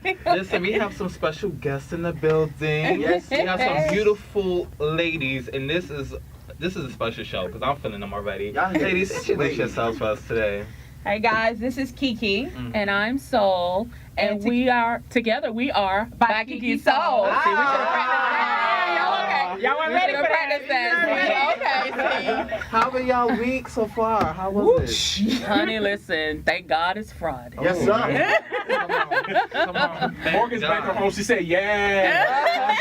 Listen, we have some special guests in the building. Yes, we have some beautiful ladies, and this is a special show because I'm feeling them already. Ladies, introduce yourselves for us today. Hey guys, this is Kiki, and I'm Soul, and we are together. We are BYKIKISOL. See, we should have practiced that. Y'all weren't ready for practice that. Okay. How were y'all week so far? How was it? Honey, listen. Thank God it's Friday. Yes, sir. Come on. Morgan's back at home. She said, yeah.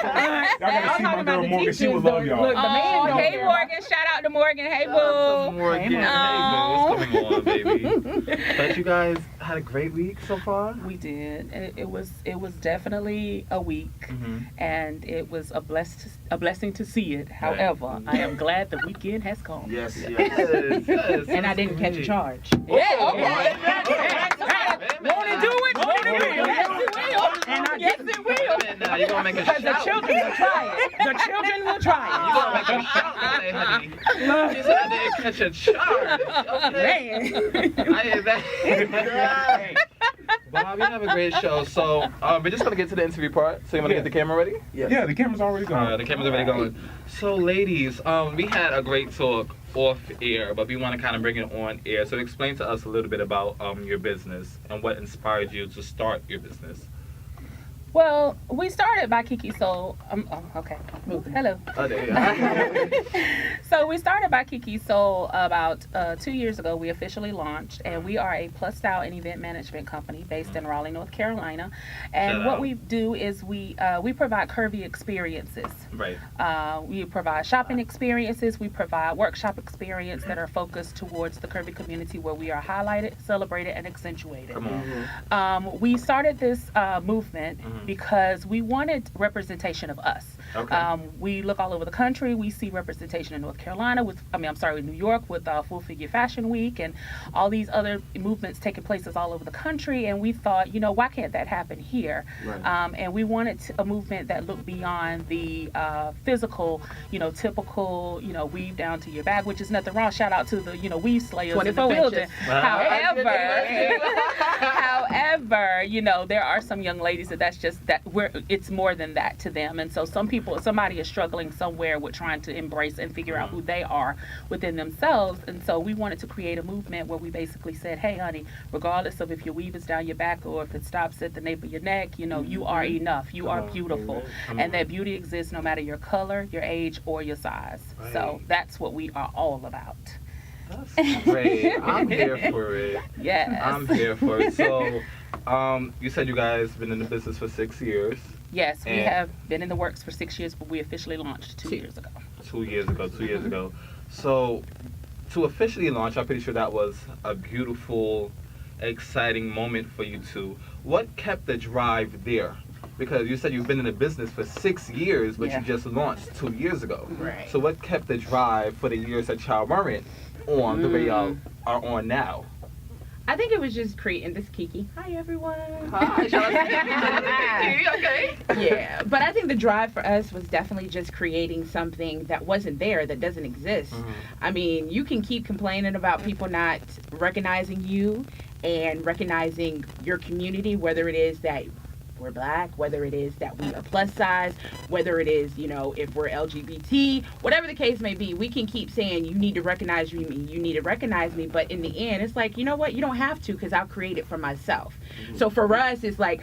Y'all gotta see my girl Morgan. She would love y'all. Oh, hey Morgan. Shout out to Morgan. Hey boo. Morgan. Hey, boo. What's going on, baby? But you guys had a great week so far? We did. It was definitely a week, and it was a blessing to see it. However, I am glad the weekend has come. Yes. And I didn't catch a charge. Yeah, okay. Won't it do it? Won't it do it? Yes, it will. Now you're gonna make a shout. The children will try it. The children will try You're gonna make a shout today, honey. She said I didn't catch a charge. Man. I hear that. Bob, you have a great show. So we're just gonna get to the interview part. So you wanna get the camera ready? Yeah, the camera's already going. The camera's already going. So ladies, we had a great talk off air, but we want to kind of bring it on air. So explain to us a little bit about your business and what inspired you to start your business. Well, we started BYKIKISOL. Okay. Hello. Oh, there you go. So we started BYKIKISOL about 2 years ago. We officially launched, and we are a plus style and event management company based in Raleigh, North Carolina. And what we do is we provide curvy experiences. Right. We provide shopping experiences. We provide workshop experience that are focused towards the curvy community, where we are highlighted, celebrated, and accentuated. Come on. We started this movement because we wanted representation of us. Okay. We look all over the country. We see representation in North Carolina New York with Full Figure Fashion Week and all these other movements taking places all over the country. And we thought, why can't that happen here? Right. And we wanted a movement that looked beyond the physical, typical, weave down to your bag, which is nothing wrong. Shout out to the, weave slayers in the building. However, there are some young ladies it's more than that to them. And so somebody is struggling somewhere with trying to embrace and figure out who they are within themselves. And so we wanted to create a movement where we basically said, hey, honey, regardless of if your weave is down your back or if it stops at the nape of your neck, you are enough. You are beautiful. And that beauty exists no matter your color, your age, or your size. Right. So that's what we are all about. That's great. I'm here for it. Yes. I'm here for it. So, you said you guys been in the business for 6 years. Yes, we have been in the works for 6 years, but we officially launched 2 years ago. 2 years ago. So, to officially launch, I'm pretty sure that was a beautiful, exciting moment for you two. What kept the drive there? Because you said you've been in the business for 6 years, but you just launched 2 years ago. Right. So what kept the drive for the years that y'all weren't on the way y'all are on now? I think it was just creating this Kiki. Hi everyone. Hi, Kiki. Okay. Yeah, but I think the drive for us was definitely just creating something that wasn't there, that doesn't exist. I mean, you can keep complaining about people not recognizing you and recognizing your community, whether it is that we're black, whether it is that we are plus size, whether it is, if we're LGBT, whatever the case may be, we can keep saying, you need to recognize me, you need to recognize me. But in the end, it's like, you know what? You don't have to, because I'll create it for myself. So for us, it's like,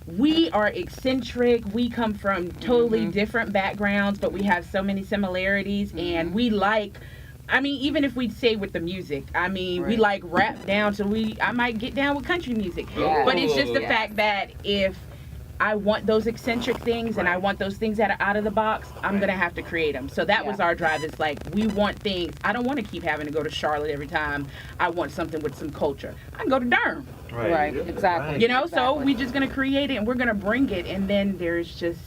we are eccentric. We come from totally different backgrounds, but we have so many similarities, and we like, even if we say with the music, we like rap down, so I might get down with country music. Yeah. But it's just the fact that if I want those eccentric things and I want those things that are out of the box, I'm going to have to create them. So that was our drive. It's like, we want things. I don't want to keep having to go to Charlotte every time I want something with some culture. I can go to Durham. Right. Exactly. So we're just going to create it and we're going to bring it, and then there's just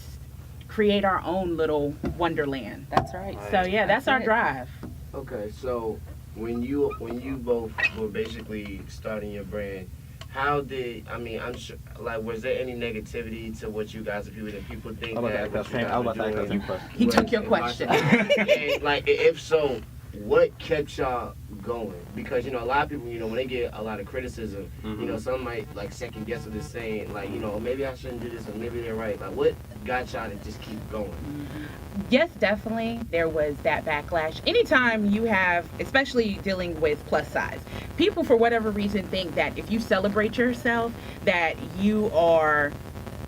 create our own little wonderland. That's right. So yeah, that's our drive. Okay, so when you both were basically starting your brand, how did, I'm sure, was there any negativity to what you guys are doing? Did people think I was about to ask that same question. He took your question. And, if so, what kept y'all going? Because, you know, a lot of people, you know, when they get a lot of criticism, you know, some might, like, second guess what they're saying. Like, you know, maybe I shouldn't do this, or maybe they're right. Like, what got y'all to just keep going? Yes, definitely, there was that backlash. Anytime you have, especially dealing with plus size, people, for whatever reason, think that if you celebrate yourself, that you are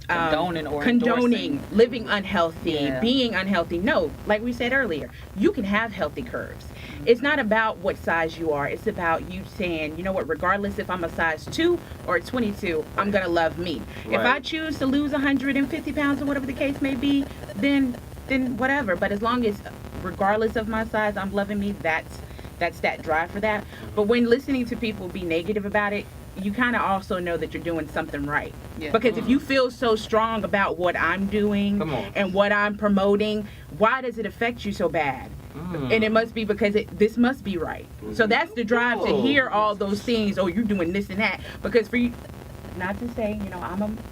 condoning or condoning endorsing. living unhealthy, Yeah. being unhealthy. No, like we said earlier, you can have healthy curves. It's not about what size you are. It's about you saying, you know what, regardless if I'm a size 2 or 22, I'm going to love me. If I Right. choose to lose 150 pounds or whatever the case may be, then whatever. But as long as, regardless of my size, I'm loving me, that's that drive for that. But when listening to people be negative about it, you kind of also know that you're doing something right. Yeah. Because if you feel so strong about what I'm doing Come on. and what I'm promoting, why does it affect you so bad? Mm. And it must be because this must be right. So that's the drive to Ooh. hear all those things. Oh, you're doing this and that. Because for you, not to say, you know,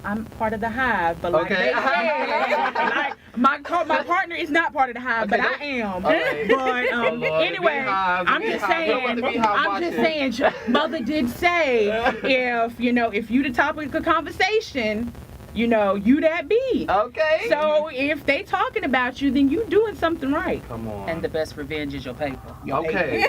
I'm part of the hive, but like Okay. they say, like my partner is not part of the hive, Okay, but I don't- am. Okay. But Oh, Lord, the anyway, beehive, the I'm just beehive. Don't want the saying, beehive I'm just watching. saying, mother did say, if you the topic of conversation, you know, you that be. Okay. So if they talking about you, then you doing something right. Come on. And the best revenge is your paper. Okay.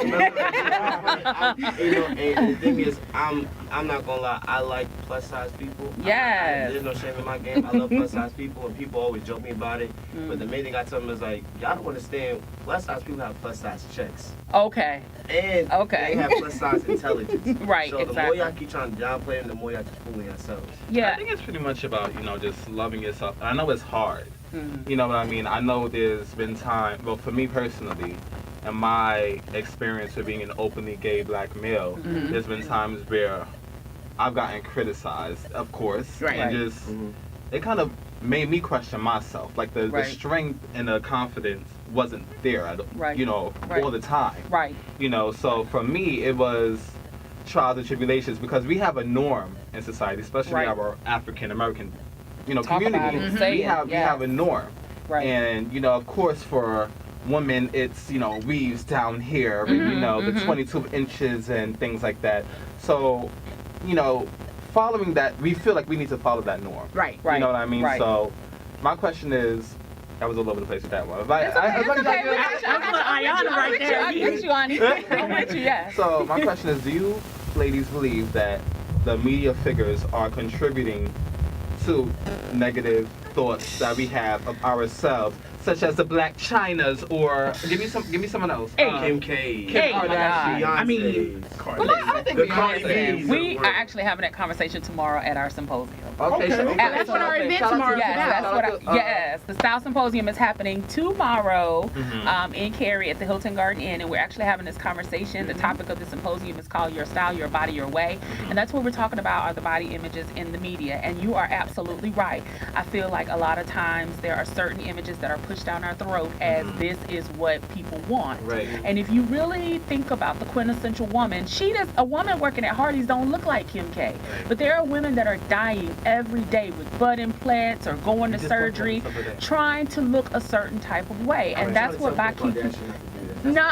You know, and the thing is, I'm not gonna lie, I like plus size people. Yes. There's no shame in my game. I love plus size people, and people always joke me about it. But the main thing I tell them is like, y'all don't understand. Plus size people have plus size checks, Okay. and Okay. they have plus size intelligence. Right, So the more exactly. y'all keep trying to downplay them, the more y'all just fooling yourselves. I Yeah. think it's pretty much about, you know, just loving yourself. And I know it's hard. Mhm. You know what I mean? I know there's been time, well, for me personally, in my experience with being an openly gay black male, Mhm. there's been times where I've gotten criticized, of course. Right. And Right. just, it kind of made me question myself. Like the Right. strength and the confidence wasn't there, Right. you know, Right. all the time. Right. You know, so for me, it was trials and tribulations because we have a norm in society, especially Right. our African American, you know, Talk about community. it. Say We it. have Yes. a norm, Right. and you know, of course, for women, it's, you know, weaves down here, and, you Mhm, know, the mhm. 22 inches and things like that. So, you know, following that, we feel like we need to follow that norm. Right. Right. You know what I mean? Right. So, my question is, I was all over the place with that one. But It's okay. as long as I It's okay. get- I'm with you, I'm with you, Ani. I'm with you, yes. So my question is, do you ladies believe that the media figures are contributing to negative thoughts that we have of ourselves, such as the Black Chinas, or give me someone else? Hey. Kim K, Hey. Oh my God. Beyonce. I mean, Cardi. I think The Beyonce Cardi is- B's. We are actually having that conversation tomorrow at our symposium. Okay, so Okay. That's what our event shout out to- tomorrow is Yes, about. that's what yes, the Style Symposium is happening tomorrow Mhm. in Cary at the Hilton Garden Inn, and we're actually having this conversation. The topic of the symposium is called Your Style, Your Body, Your Way, and that's what we're talking about are the body images in the media. And you are absolutely right. I feel like a lot of times there are certain images that are pushed down our throat as this is what people want. Right. And if you really think about the quintessential woman, a woman working at Hardee's don't look like Kim K. But there are women that are dying every day with butt implants or going to Just surgery, one second. trying to look a certain type of way. And that's what Bakiki. No.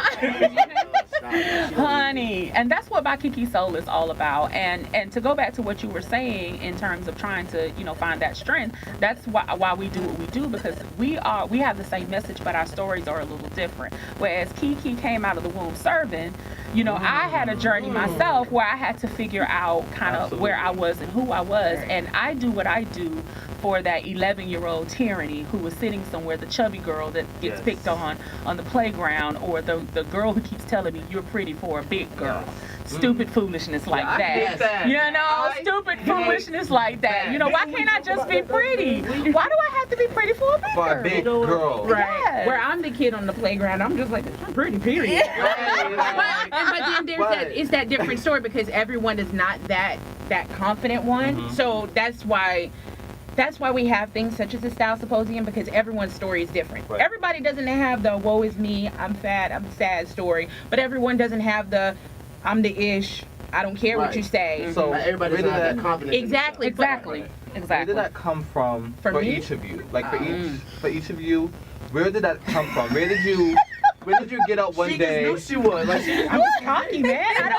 Honey, and that's what BYKIKISOL is all about. And to go back to what you were saying in terms of trying to, you know, find that strength, that's why we do what we do, because we have the same message, but our stories are a little different. Whereas Kiki came out of the womb serving, you know, I had a journey myself where I had to figure out kind of where I was and who I was, and I do what I do for that 11-year-old tyranny who was sitting somewhere, the chubby girl that gets Yes. picked on the playground, or the girl who keeps telling me you're pretty for a big girl. Stupid foolishness like I that. get that. You know, I stupid get foolishness like that. You know, why can't I just be pretty? Why do I have to be pretty for a big For a girl? big girl. Right. Yes. Where I'm the kid on the playground, I'm just like, I'm pretty, period. but then there's Right. it's that different story because everyone is not that confident one. Mhm. So that's why we have things such as the Style Symposium, because everyone's story is different. Right. Everybody doesn't have the woe is me, I'm fat, I'm sad story, but everyone doesn't have the I'm the ish, I don't care what Right. you say. So Everybody where doesn't did have that that, confidence. in Exactly. Exactly. where Exactly. did that come from For me? each of you? Like for each of you, where did that come from? Where did you When did you get up one She day? just knew she was. Like, I was cocky, man. And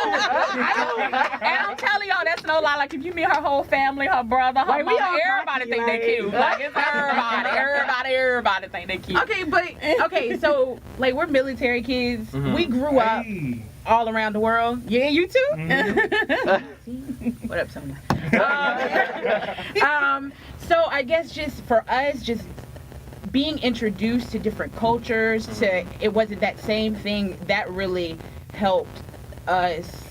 I'm telling y'all, that's no lie. Like, if you meet her whole family, her brother, her Like, we mama, all everybody cocky, think they like- cute. Like, it's everybody think they cute. Okay, so like we're military kids. Mhm. We grew up Hey. all around the world. Yeah, you too. Mhm. What up, Sonya? So I guess just for us, just being introduced to different cultures, to it wasn't that same thing that really helped us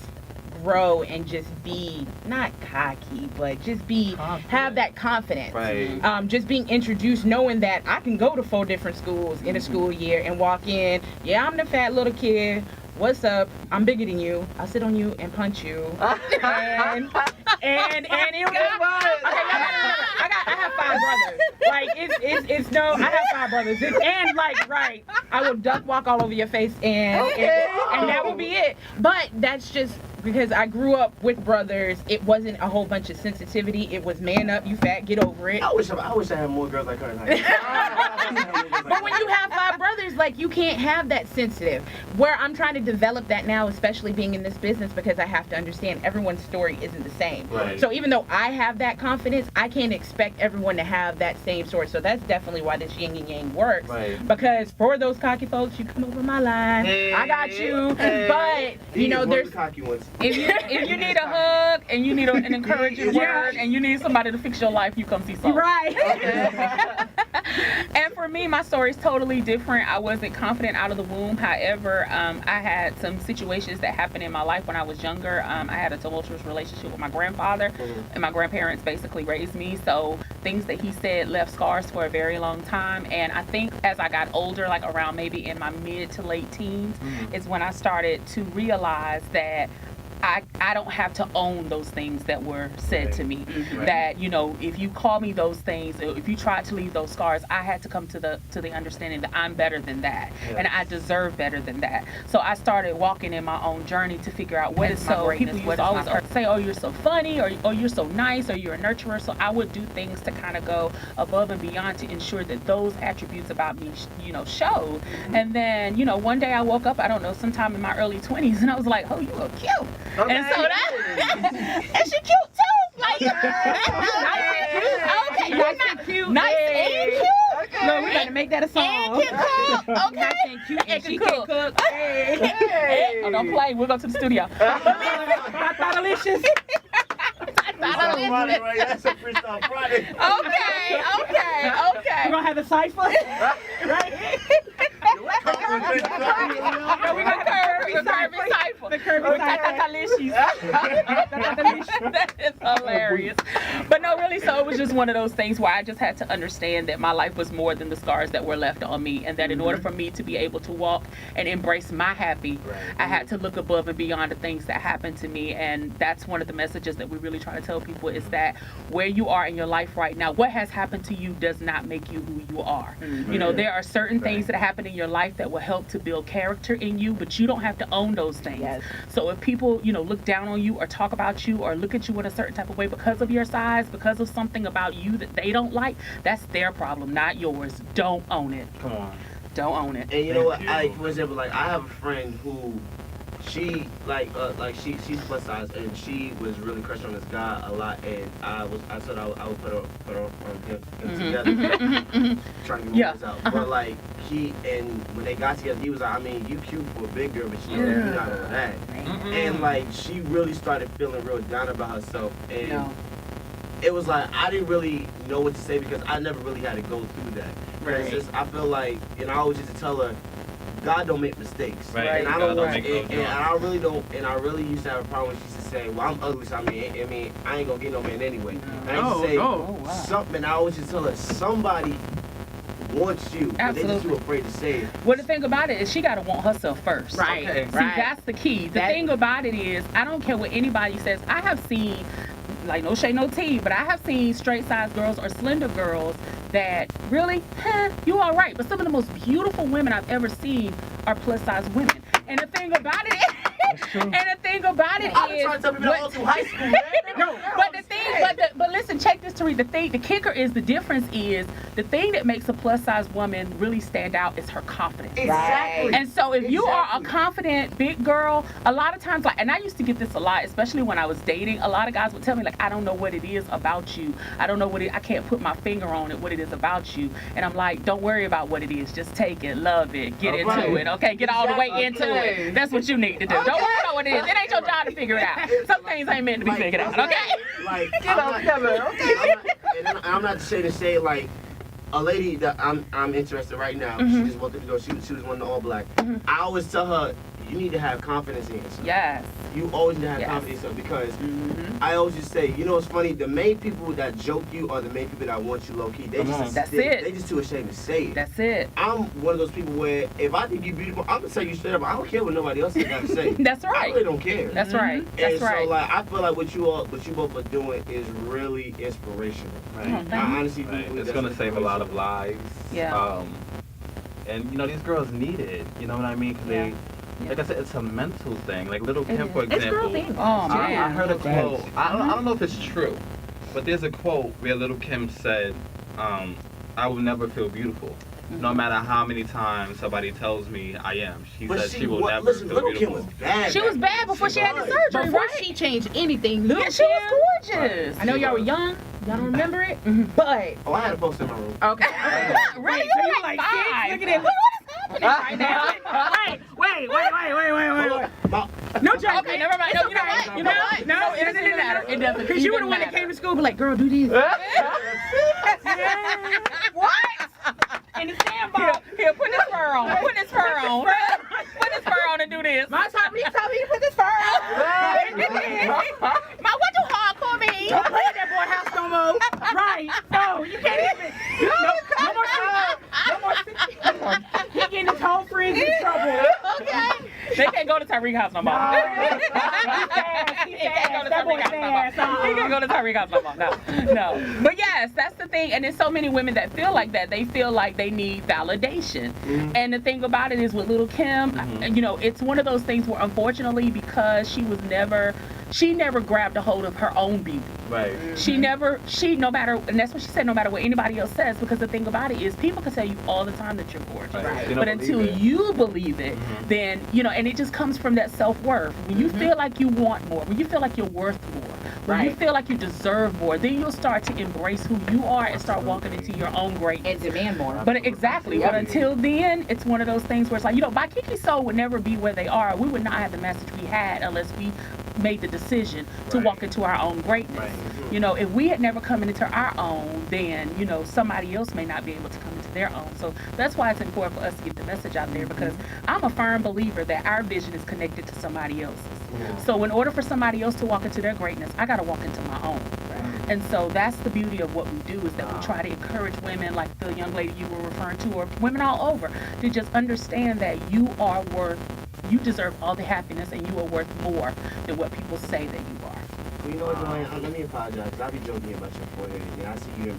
grow and just be not cocky, but just be have that confidence. Right. Just being introduced, knowing that I can go to 4 different schools in a school year and walk in. Yeah, I'm the fat little kid. What's up? I'm bigger than you. I'll sit on you and punch you. and you know, Guess what? okay, y'all gotta remember, I have 5 brothers. Like it's no, I have 5 brothers. And like right, I will duck walk all over your face and that will be it. But that's just because I grew up with brothers. It wasn't a whole bunch of sensitivity. It was man up, you fat, get over it. I wish I had more girls like her. But when you have 5 brothers, like you can't have that sensitive. Where I'm trying to develop that now, especially being in this business, because I have to understand everyone's story isn't the same. Right. So even though I have that confidence, I can't expect everyone to have that same story. So that's definitely why this yin and yang works. Right. Because for those cocky folks, you come over my line. I got you. Hey. But you know, there's cocky ones. If you need a hug and you need an encouraging word and you need somebody to fix your life, you come see Soul. right. And for me, my story is totally different. I wasn't confident out of the womb. However, I had some situations that happened in my life when I was younger. I had a tumultuous relationship with my grandfather, and my grandparents basically raised me. So things that he said left scars for a very long time. And I think as I got older, like around maybe in my mid to late teens, is when I started to realize that I don't have to own those things that were said to me. That, you know, if you call me those things, if you tried to leave those scars, I had to come to the understanding that I'm better than that, and I deserve better than that. So I started walking in my own journey to figure out what is my greatness. People used to always say, "Oh, you're so funny," or "Oh, you're so nice," or "You're a nurturer." So I would do things to kind of go above and beyond to ensure that those attributes about me, you know, showed. And then, you know, one day I woke up, I don't know, sometime in my early 20s, and I was like, "Oh, you look cute." Okay. And so that, and she cute too. Like, nice and cute. Nice and cute. No, we gotta make that a song. And can cook. Okay. Nice and cute, and she can cook. Hey. Oh, don't play. We'll go to the studio. Delicious. That's a freestyle Friday. Okay. We're gonna have a cipher. Right? No, we're gonna curve cipher. The curvy That is hilarious. But no, really, so it was just one of those things where I just had to understand that my life was more than the scars that were left on me, and that in order for me to be able to walk and embrace my happy, I had to look above and beyond the things that happened to me. And that's one of the messages that we really try to tell people, is that where you are in your life right now, what has happened to you does not make you who you are. You know, there are certain things that happen in your life that will help to build character in you, but you don't have to own those things. Yes. So if people, you know, look down on you or talk about you or look at you in a certain type of way because of your size, because of something about you that they don't like, that's their problem, not yours. Don't own it. Come on. Don't own it. And you know what? Like, for example, like I have a friend who, she she's plus size, and she was really crushing on this guy a lot, and I said I would put her on him together, trying to get this out. But like when they got together, he was like, I mean, you cute for a big girl, but you're not on that. And like she really started feeling real down about herself, and it was like I didn't really know what to say because I never really had to go through that. It's just, I feel like, and I always used to tell her, God don't make mistakes. Right. And I don't God want, don't make and I really don't, and I really used to have a problem when she used to say, well, I'm ugly, so I mean, I ain't gonna get no man anyway. And I used to say something, I always just tell her, somebody wants you, but they just too afraid to say it. Well, the thing about it is she got to want herself first. Right. Okay. See, that's the key. The thing about it is, I don't care what anybody says. I have seen, like, no shade, no tea, but I have seen straight size girls or slender girls that really, you all right. But some of the most beautiful women I've ever seen are plus size women. And the thing about it is, And the thing about it I've been is, trying to tell people that all through high school, man. but the thing, but listen, check this, Tariq. The kicker is the difference is the thing that makes a plus size woman really stand out is her confidence. Exactly. And so if you are a confident big girl, a lot of times, like, and I used to get this a lot, especially when I was dating. A lot of guys would tell me, like, I don't know what it is about you. I don't know I can't put my finger on it, what it is about you. And I'm like, don't worry about what it is. Just take it, love it, get into it, okay? Get all the way into it. That's what you need to do. Don't worry about what it is. It ain't your job to figure it out. Some things ain't meant to be figured out, okay? Like, I'm not ashamed to say, like, a lady that I'm interested right now, she just walked through the door, she was one of the all black. I always tell her, you need to have confidence in yourself. Yes. You always need to have confidence in yourself because I always just say, you know what's funny? The main people that joke you are the main people that want you low key. They just too ashamed to say it. That's it. I'm one of those people where if I think you're beautiful, I'm gonna tell you straight up. I don't care what nobody else has got to say. That's right. I really don't care. That's right. That's and right. so like I feel like what you both are doing is really inspirational. Right. I honestly do Right. believe It's that's gonna save a lot of lives. Yeah. And you know these girls need it. You know what I mean? Because like I said, it's a mental thing. Like Little Kim, for example. It's girl thing. Oh, man. I heard a quote. I don't know if it's true, but there's a quote where Little Kim said, "I will never feel beautiful, no matter how many times somebody tells me I am." She said she will never feel Little Kim beautiful. was bad. She was bad before she had the surgery, Before right? she changed anything, Lil' Yeah, she was Kim, gorgeous. I know y'all were young. Y'all don't remember it, but Oh, I had a poster in my room. okay. Really? So You you like like five? six? Look at it. What is happening right now? Wait. No joke. Okay, never mind. No, you know okay. what? You know what? No, it doesn't matter. It doesn't. Because you were the one that came to school, be like, girl, do this. What? And the sandball. Here, put this fur on. Put this fur on. Put this fur on and do this. My time, you told me to put this fur on. Ma, what do hardcore mean? Don't play at that boy house no more. Right. No, you can't even. No more shit. No more shit. He getting his whole friends in trouble. Okay. They can't go to Tyreek house no more. He can't go to Tyreek house no more. He can't go to Tyreek house no more. No. But yes, that's the thing. And there's so many women that feel like that. They feel like they need validation. And the thing about it is with Little Kim, you know, it's one of those things where unfortunately because she never grabbed a hold of her own beauty. Right. No matter, and that's what she said, no matter what anybody else says, because the thing about it is people can tell you all the time that you're gorgeous. Right. But until you believe it, then, you know, and it just comes from that self-worth. When you feel like you want more, when you feel like you're worth more, when you feel like you deserve more, then you'll start to embrace who you are and start walking into your own greatness. And demand more. But exactly. But until then, it's one of those things where it's like, you know, BYKIKISOL would never be where they are. We would not have the message we had unless we made the decision to walk into our own greatness. Right. You know, if we had never come into our own, then, you know, somebody else may not be able to come into their own. So that's why it's important for us to get the message out there, because I'm a firm believer that our vision is connected to somebody else's. So in order for somebody else to walk into their greatness, I got to walk into my own. And so that's the beauty of what we do, is that we try to encourage women like the young lady you were referring to, or women all over, to just understand that you deserve all the happiness and you are worth more than what people say that you are. You know what, Dwayne? Let me apologize, because I be joking about your forehead, and I see you in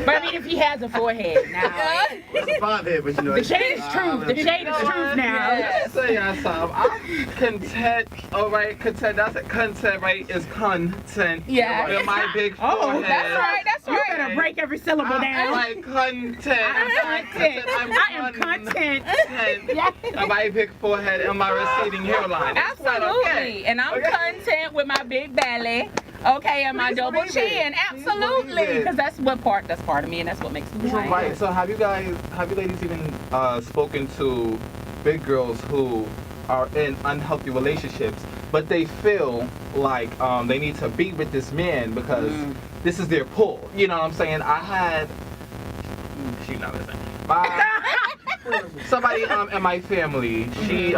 But I mean, if he has a forehead now, It's a five head, but you know. the shade is truth. The shade is truth now. Yeah, say yourself. I'm content. All right, content. That's it. Content, right? Is content. Yeah. With my big forehead. Oh, That's right. That's You right. better break every syllable I'm down. like content. I am content. My big forehead and my receding hairline. It's quite Absolutely. okay. And I'm content with my big belly. Okay, and my Please double believe it. chin. Please Absolutely. believe it. Because that's part of me, and that's what makes me right. Right. So have you ladies even spoken to big girls who are in unhealthy relationships, but they feel like they need to be with this man because this is their pull? You know what I'm saying? I had she's not listening. Somebody in my family, she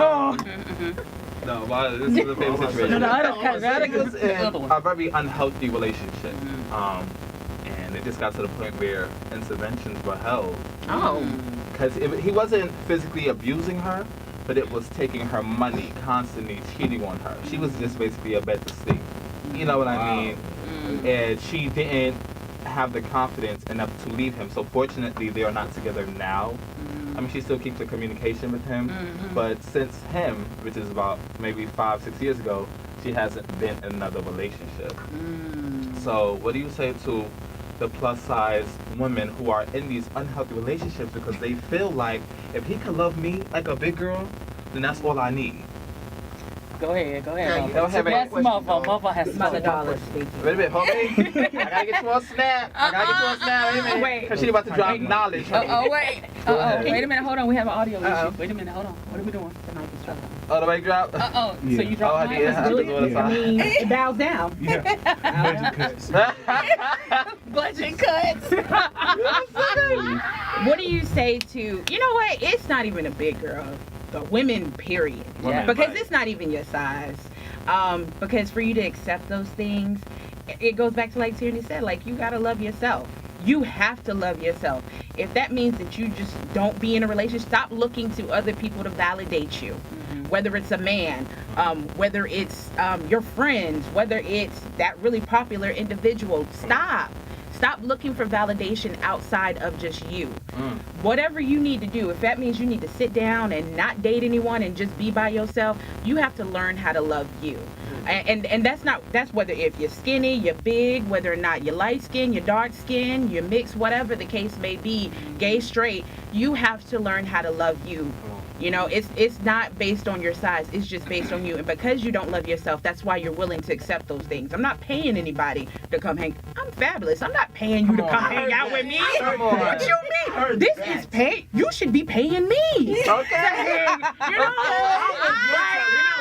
no, well, this is a famous situation. She was in a very unhealthy relationship. And it just got to the point where interventions were held. Oh. Because he wasn't physically abusing her, but it was taking her money, constantly cheating on her. She was just basically a bed to sleep. You know what I mean? And she didn't have the confidence enough to leave him. So fortunately, they are not together now. I mean, she still keeps the communication with him, but since him, which is about maybe 5-6 years ago, she hasn't been in another relationship. So what do you say to the plus size women who are in these unhealthy relationships because they feel like if he can love me like a big girl, then that's all I need? Go ahead. Go ahead, Yes, mother has Mother spoken. Dollar speaking. Wait a minute, homie. I gotta get you on snap. Wait a minute. Wait. Because she about to drop knowledge. Wait. Go ahead. Wait a minute. Hold on. We have an audio Uh-oh. issue. Wait a minute. Hold on. What are we doing? The mic is dropped. Oh, the mic drop? So Yeah. you dropped Oh, I the mic? did. Let's do it. I mean, it bows down. Yeah. Budget cuts. Budget cuts. What do you say to, you know what, it's not even a big girl, but women, period. Women, Because right. it's not even your size. Because for you to accept those things, it goes back to like Tierney said, like you gotta love yourself. You have to love yourself. If that means that you just don't be in a relationship, stop looking to other people to validate you. Whether it's a man, whether it's your friends, whether it's that really popular individual, stop. Stop looking for validation outside of just you. Whatever you need to do, if that means you need to sit down and not date anyone and just be by yourself, you have to learn how to love you. And that's whether if you're skinny, you're big, whether or not you're light skinned, you're dark skinned, you're mixed, whatever the case may be, gay, straight, you have to learn how to love you. You know, it's not based on your size. It's just based on you. And because you don't love yourself, that's why you're willing to accept those things. I'm not paying anybody to come hang. I'm fabulous. I'm not paying you to come hang out with me. Come on. What you mean? This is pay. You should be paying me. Okay. You know?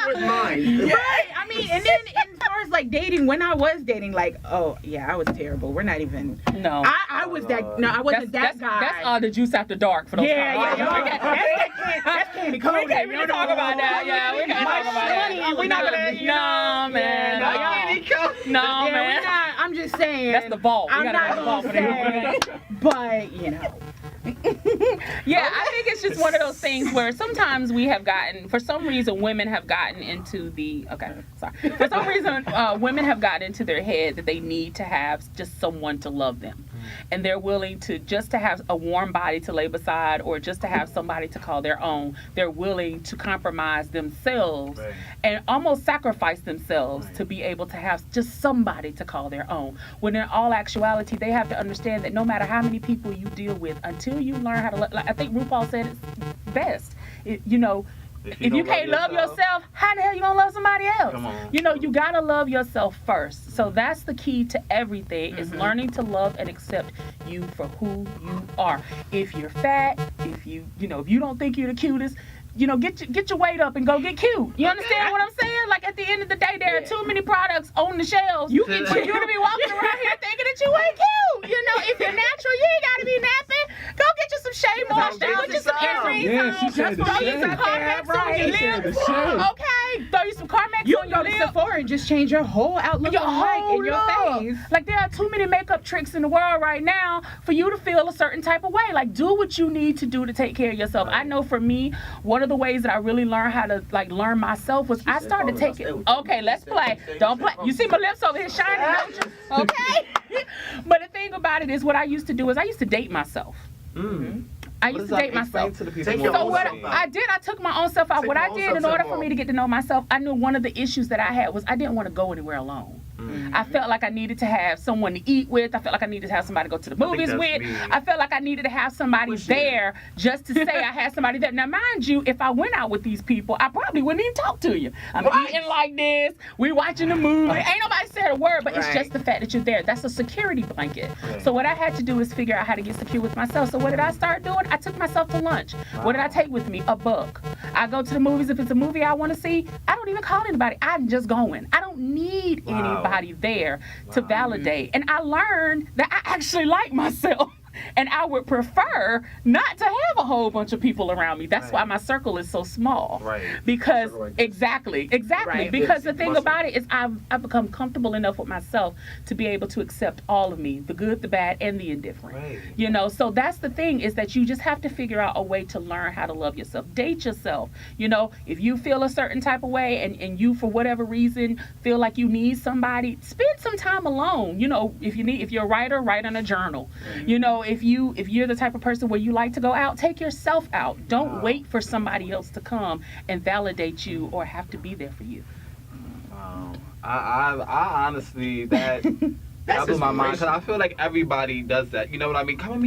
with mine. Right. I mean, and then as far as like dating, when I was dating, like, oh yeah, I was terrible. We're not even. No. I was that. No, I wasn't that guy. That's all the juice after dark for those Yeah. That's candy coated. We can't really talk about that. Yeah, we can't talk about that. We're not gonna. No, man. No, Yeah, man. we're not. I'm just saying. That's the vault. We I'm gotta have the not vault gonna for say, that. but you know. Yeah, I think it's just one of those things where sometimes we have gotten, for some reason, women have gotten into for some reason, women have gotten into their head that they need to have just someone to love them. And they're willing to just to have a warm body to lay beside or just to have somebody to call their own. They're willing to compromise themselves and almost sacrifice themselves to be able to have just somebody to call their own. When in all actuality, they have to understand that no matter how many people you deal with, until you learn how to love, like I think RuPaul said it best. If you can't love yourself, how the hell you gonna love somebody else? Come on. You know, you gotta love yourself first. So that's the key to everything is learning to love and accept you for who you are. If you're fat, if you don't think you're the cutest, get your weight up and go get cute. You understand what I'm saying? Like at the end of the day, there are too many products on the shelves. You can be walking around here thinking that you ain't cute. You know, if you're natural, you ain't gotta be napping. Go get you some shea moisture. Put you some earrings Yeah, on. she said the Throw you shea. some Carmex on your She said lips. the shea. Okay, throw you some Carmex You on can your go to lips. Sephora and just change your whole outlook Your on life whole and your look. face. Like there are too many makeup tricks in the world right now for you to feel a certain type of way. Like do what you need to do to take care of yourself. I know for me, one of the ways that I really learned how to learn myself was I started taking. Okay, let's play. Don't play. You see my lips over here shining, don't you? Okay. But the thing about it is, what I used to do is I used to date myself. I used to date myself. To the people Take more your So own what closely. I did, I took my own self out. Take What your I own did self in to order the for me mall. to get to know myself, I knew one of the issues that I had was I didn't want to go anywhere alone. I felt like I needed to have someone to eat with. I felt like I needed to have somebody to go to the movies that's with. me. I felt like I needed to have somebody there just to say I had somebody there. Now, mind you, if I went out with these people, I probably wouldn't even talk to you. I'm eating like this. We watching the movie. Ain't nobody said a word, but it's Right. just the fact that you're there. That's a security blanket. So what I had to do is figure out how to get secure with myself. So what did I start doing? I took myself to lunch. What did I take with me? A book. I go to the movies. If it's a movie I want to see, I don't even call anybody. I'm just going. I don't need anybody there to validate. And I learned that I actually like myself. And I would prefer not to have a whole bunch of people around me. That's why my circle is so small. Right. Because Circle like this. exactly. Right. Because the Yes, thing muscle. about it is I've become comfortable enough with myself to be able to accept all of me, the good, the bad, and the indifferent. Right. You know, so that's the thing is that you just have to figure out a way to learn how to love yourself. Date yourself. You know, if you feel a certain type of way and you, for whatever reason, feel like you need somebody, spend some time alone. You know, if you're a writer, write in a journal. You know, if you're the type of person where you like to go out, take yourself out. Don't wait for somebody else to come and validate you or have to be there for you. I honestly that blew my mind because I feel like everybody does that. You know what I mean? Come with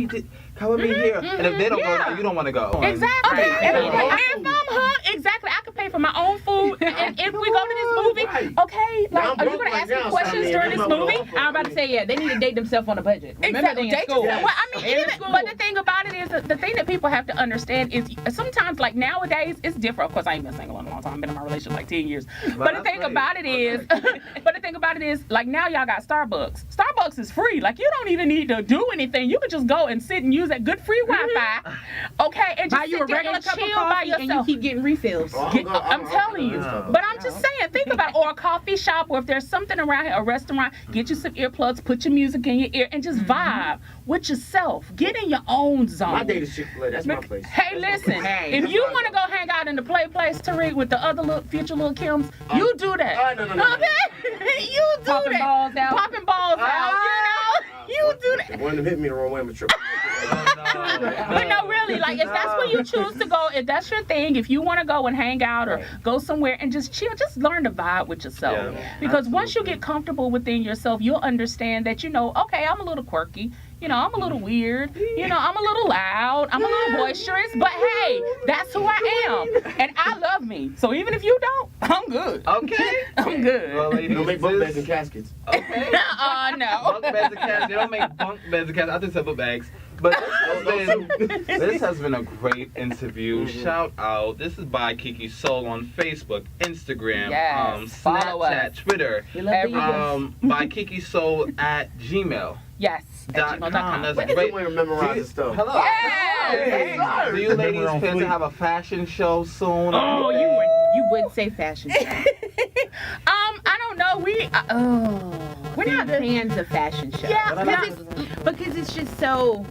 me here. And if they don't go, now you don't want to go. Exactly. Right. And if I'm hungry, exactly, I could pay for my own food. And if we go to this movie, okay, like, are you going to ask me questions during this movie? I'm about to say, yeah, they need to date themselves on a budget. Exactly. Remember, they in school. Well, I mean, but the thing about it is, the thing that people have to understand is sometimes, like nowadays, it's different. Of course, I ain't been single in a long time. I've been in my relationship like 10 years. But the thing about it is, like now y'all got Starbucks. Starbucks is free. Like you don't even need to do anything. You can just go and sit and use that good free Wi-Fi. Okay, and just buy you a regular cup of chill by coffee and you yourself. keep getting refills. I'm telling you. But I'm just saying, think about it. Or a coffee shop, or if there's something around here, a restaurant, get you some earplugs, put your music in your ear, and just vibe with yourself. Get in your own zone. My date is Chick-fil-A. That's my place. Hey, listen. If you want to go hang out in the play place, Tariq, with the other future little Kims, you do that. No. Okay? You do Popping that. balls out. Popping balls out. You do that. One of them hit me the wrong way, I'm a trip. But no, really, like if that's where you choose to go, if that's your thing, if you want to go and hang out or go somewhere and just chill, just learn to vibe with yourself. Yeah, because once you get comfortable within yourself, you'll understand that, okay, I'm a little quirky. I'm a little weird. I'm a little loud. I'm a little boisterous. But hey, that's who I am. And I love me. So even if you don't, I'm good. Okay. I'm good. Well, ladies, Don't make bunk beds and caskets. Okay. No. Bunk beds and caskets. They don't make bunk beds and caskets. I think simple bags. But this has been a great interview. Shout out. This is by Kiki Soul on Facebook, Instagram, Yes. Follow Snapchat, us. Twitter. We love the By Kiki Soul at gmail.com. Yes. That's Look at great. the way to memorize this stuff. Hello. Yes. Do you ladies plan to have a fashion show soon? Oh, You would say fashion show. I don't know. We're not fans of fashion shows. Yeah, because it's just so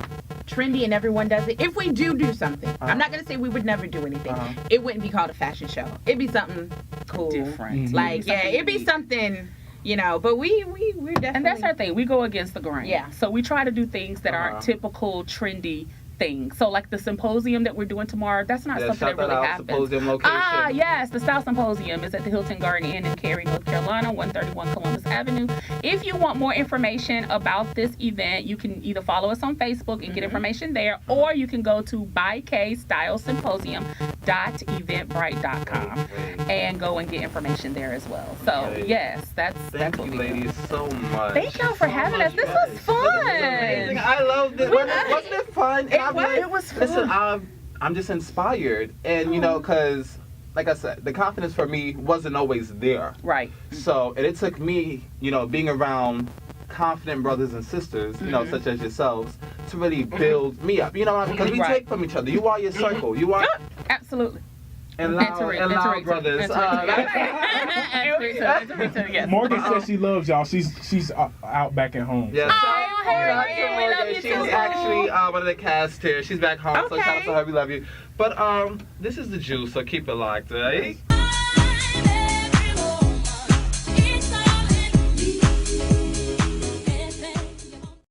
trendy and everyone does it. If we do something, I'm not gonna say we would never do anything. It wouldn't be called a fashion show. It'd be something cool, different. Like it'd be something. But we're definitely. And that's our thing. We go against the grain. Yeah. So we try to do things that aren't typical, trendy things. So like the symposium that we're doing tomorrow, that's not something that really happens. Symposium location. Yes, the Style Symposium is at the Hilton Garden Inn in Cary, North Carolina, 131 Columbus Avenue. If you want more information about this event, you can either follow us on Facebook and get information there, or you can go to bykstylesymposium.eventbrite.com and go and get information there as well. So yes, that's Thank what you, we do. ladies, so much. Thank y'all for having us. This Yes. was fun. This was amazing. I loved it. Wasn't it fun? It was fun. Listen, I'm just inspired, and because, like I said, the confidence for me wasn't always there. Right. So, and it took me, being around confident brothers and sisters, such as yourselves, to really build me up. Because we take from each other. You are your circle. You are. Absolutely. And loud brothers. Morgan says she loves y'all. She's out back at home. Yeah. Oh, hey, we love you She's too. actually one of the cast here. She's back home, so Okay. shout out to her. We love you. But this is the juice, so keep it locked, right?